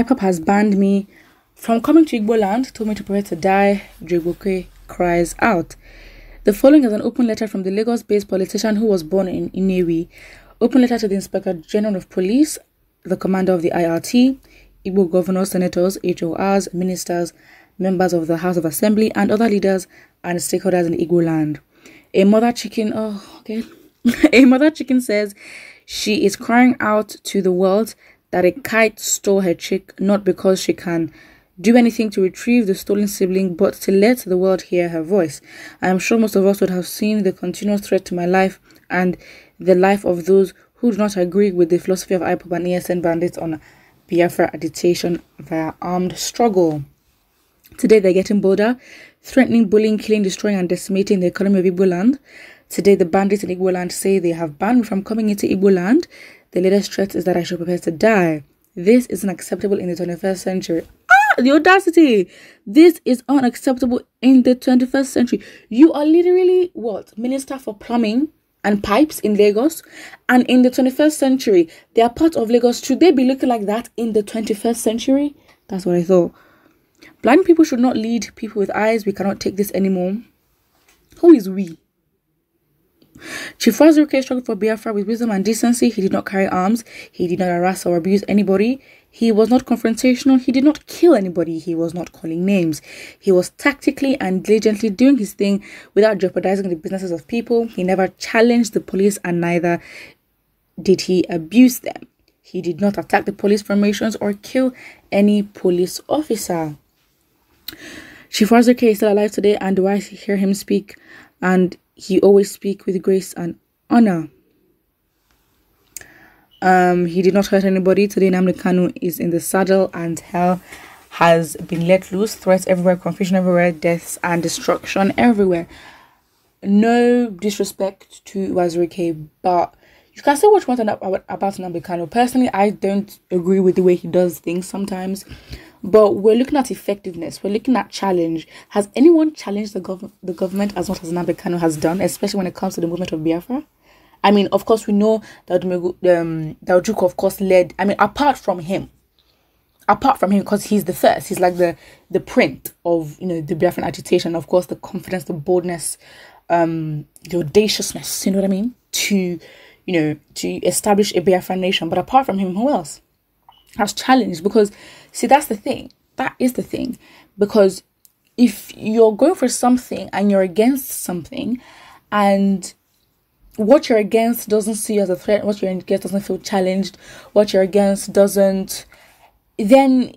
IPOB has banned me from coming to IGBOLAND, told me to prepare to die. IGBOKWE cries out. The following is an open letter from the Lagos-based politician who was born in Inewi. Open letter to the Inspector General of Police, the commander of the IRT, Igbo governors, senators, HORs, ministers, members of the House of Assembly, and other leaders and stakeholders in Igbo land. A mother chicken, a mother chicken says she is crying out to the world that a kite stole her chick, not because she can do anything to retrieve the stolen sibling, but to let the world hear her voice. I am sure most of us would have seen the continuous threat to my life and the life of those who do not agree with the philosophy of IPOB and ESN bandits on Biafra agitation via armed struggle. Today they're getting bolder, threatening, bullying, killing, destroying and decimating the economy of IGBOLAND. Today the bandits in IGBOLAND say they have banned me from coming into IGBOLAND. The latest threat is that I should prepare to die. This is unacceptable in the 21st century. The audacity! This is unacceptable in the 21st century. You are literally what? Minister for Plumbing and Pipes in Lagos, and in the 21st century they are part of Lagos. Should they be looking like that in the 21st century? That's what I thought. Blind people should not lead people with eyes. We cannot take this anymore. Who is we? Chief Wazirike struggled for Biafra with wisdom and decency. He did not carry arms. He did not harass or abuse anybody. He was not confrontational. He did not kill anybody. He was not calling names. He was tactically and diligently doing his thing without jeopardizing the businesses of people. He never challenged the police, and neither did he abuse them. He did not attack the police formations or kill any police officer. Chief Wazirike is still alive today, and do I hear him speak? And he always speak with grace and honor. He did not hurt anybody. Today Nnamdi Kanu is in the saddle and hell has been let loose. Threats everywhere, confusion everywhere, deaths and destruction everywhere. No disrespect to Wazirike, but you can say what you want about Nnamdi Kanu. Personally, I don't agree with the way he does things sometimes. But we're looking at effectiveness. We're looking at challenge. Has anyone challenged the government as much as Nnamdi Kanu has done, especially when it comes to the movement of Biafra? I mean, of course, we know that Ojukwu, of course, led. I mean, apart from him, because he's the first. He's like the print of, the Biafran agitation. Of course, the confidence, the boldness, the audaciousness. You know what I mean? To establish a Biafran nation. But apart from him, who else has challenged? Because see, that's the thing. That is the thing. Because if you're going for something and you're against something, and what you're against doesn't see you as a threat, what you're against doesn't feel challenged, what you're against doesn't, then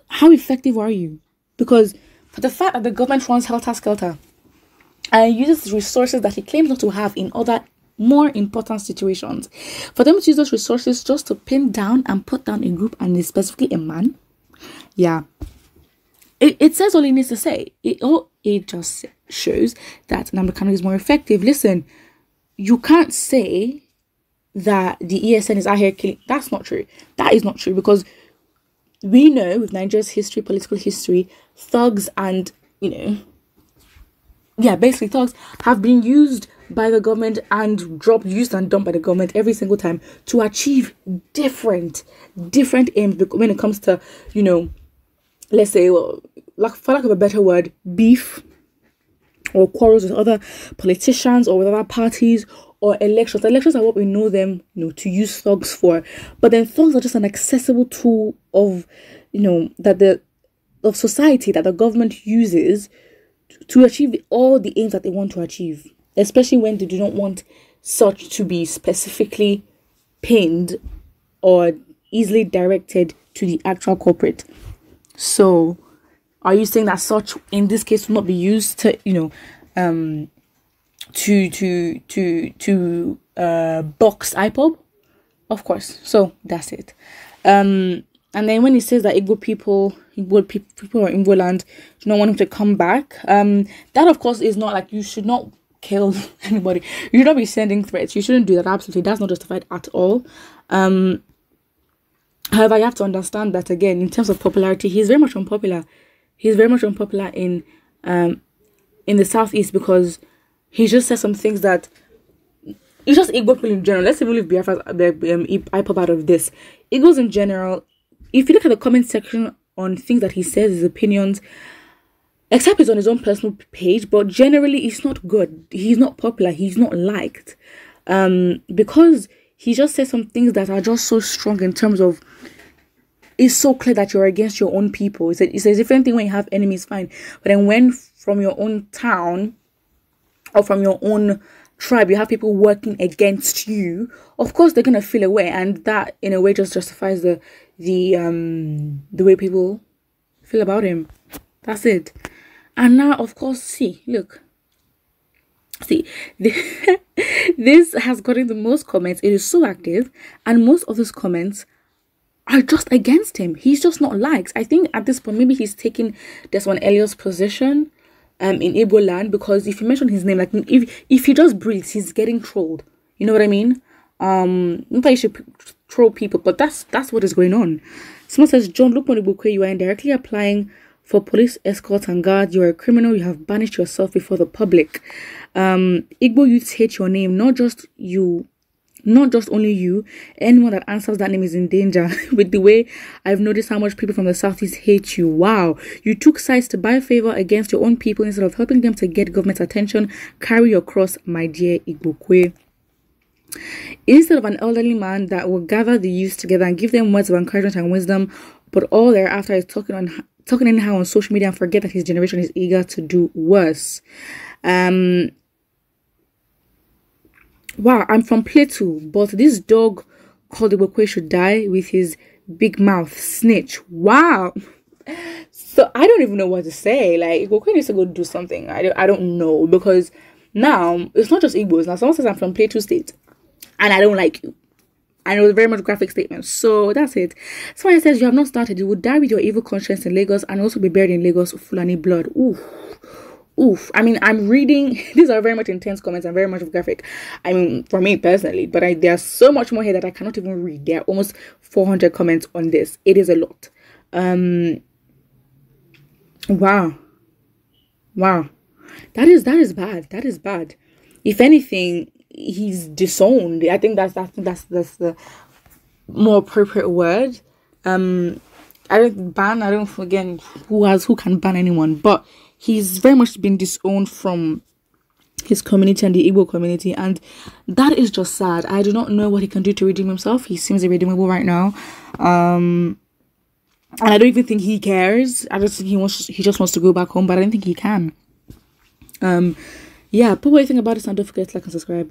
how effective are you? Because for the fact that the government runs helter-skelter and uses resources that he claims not to have in other more important situations, for them to use those resources just to pin down and put down a group, and specifically a man, it says all it needs to say. It just shows that Nnamdi Kanu is more effective. Listen, you can't say that the ESN is out here killing. That's not true. That is not true, because we know with Nigeria's history, political history, thugs and basically thugs have been used by the government and used and dumped by the government every single time to achieve different aims when it comes to, let's say, for lack of a better word, beef or quarrels with other politicians or with other parties, or elections. Elections are what we know them, to use thugs for. But then thugs are just an accessible tool of, of society that the government uses to achieve all the aims that they want to achieve, especially when they do not want such to be specifically pinned or easily directed to the actual culprit. So, are you saying that such in this case will not be used to, box IPOB? Of course. So that's it. And then when he says that Igbo people in IGBOLAND do not want him to come back, that of course is not like you should not kill anybody. You should not be sending threats. You shouldn't do that. Absolutely, that's not justified at all. However, you have to understand that again, in terms of popularity, he's very much unpopular. He's very much unpopular in the southeast, because he just says some things that it's just Igbo people in general. Let's even leave Biafra, IPOB out of this. Igbos in general if you look at the comment section on things that he says, his opinions, except it's on his own personal page, but generally it's not good. He's not popular. He's not liked. Because he just says some things that are just so strong in terms of, it's so clear that you're against your own people. It's a different thing when you have enemies, fine. But then when from your own town or from your own tribe, you have people working against you, of course they're gonna feel away, and that in a way just justifies the way people feel about him. That's it. And now, of course, see, this has gotten the most comments. It is so active, and most of those comments are just against him. He's just not liked. I think at this point, maybe he's taking Desmond Elliot's position in IGBOLAND, because if you mention his name, like if he just breathes, he's getting trolled. You know what I mean? Not that you should troll people, but that's what is going on. Someone says, John, look, IGBOKWE, you are indirectly applying for police escorts and guards. You are a criminal. You have banished yourself before the public. Igbo youths hate your name, not just only you. Anyone that answers that name is in danger. With the way I've noticed how much people from the southeast hate you. Wow, you took sides to buy favor against your own people instead of helping them to get government's attention. Carry your cross, my dear IGBOKWE. Instead of an elderly man that will gather the youth together and give them words of encouragement and wisdom, but all they're after is talking anyhow on social media, and forget that his generation is eager to do worse. Wow, I'm from Plateau, but this dog called IGBOKWE should die with his big mouth. Snitch. Wow. So I don't even know what to say. Like, IGBOKWE needs to go do something. I don't know, because now it's not just Igbos. Now someone says I'm from Plateau State and I don't like you. And it was very much graphic statement. So that's it. Someone says, you have not started. You would die with your evil conscience in Lagos and also be buried in Lagos Fulani blood. Oof. I mean, I'm reading, these are very much intense comments and very much graphic. I mean, for me personally, but there's so much more here that I cannot even read. There are almost 400 comments on this. It is a lot. Wow. That is bad. That is bad. If anything, he's disowned. I think that's the more appropriate word. I don't again who can ban anyone, but he's very much been disowned from his community and the Igbo community, and that is just sad. I do not know what he can do to redeem himself. He seems irredeemable right now. And I don't even think he cares. I just think he just wants to go back home, but I don't think he can. Yeah, put what you think about this and don't forget to like and subscribe.